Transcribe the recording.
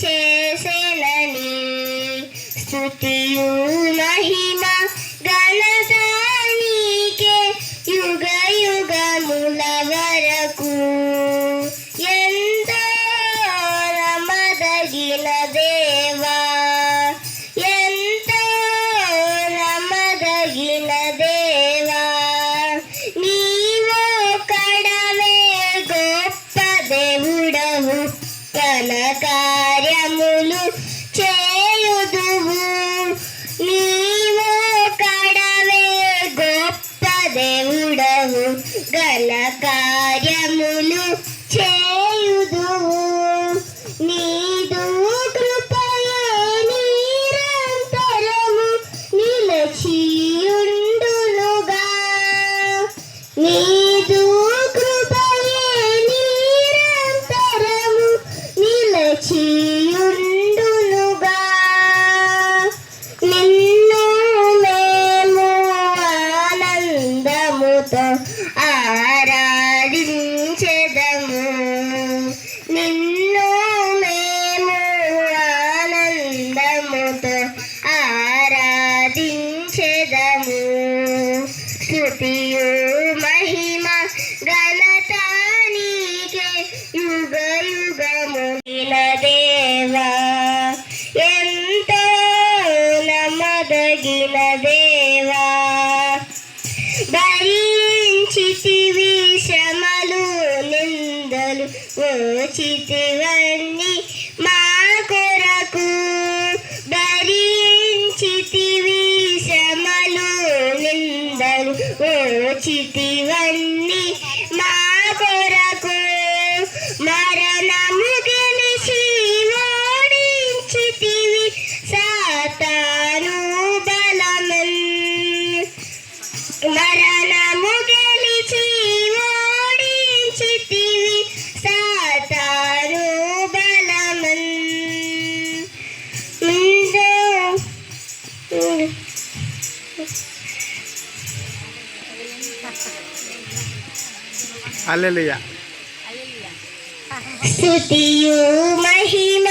చేసేనని స్తుతియు మహిమ ఘనత నీకే యుగ యుగముల వరకు. ఎంతో నమ్మదగిన దేవా, ఎంతో నమ్మదగిన దేవా, నీవో కడవే గొప్ప దేవుడవు, ఘన కార్యములు చేయుదువు. నీవో కడవే గొప్ప దేవుడవు, ఘన కార్యములు చేయుదువు. నీదు కృపయే నిరంతరము నిలచియుండునుగా. నీదు కృపయే నిరంతరము నిలచియుండునుగా. నిన్ను మేము ఆనందముతో ఆరాధించెదము. నిన్ను మేము ఆనందముతో ఆరాధించెదము. స్తుతియు మహిమ ఘనత నీకే యుగ యుగముల దేవా, ఎంతో నమ్మదగిన దేవా. భరించితివి శ్రమలు నిందలు మోచితివన్నీ మా కొరకు. భరించితివి శ్రమలు నిందలు మోచితివన్నీ మా కొరకు. మరణము గెలిచి ఓడించితివి సాతాను బలమన్. మరణము గెలిచి ఓడించితివి సాతాను బలమన్. హల్లెలూయా. స్తుతియు మహిమ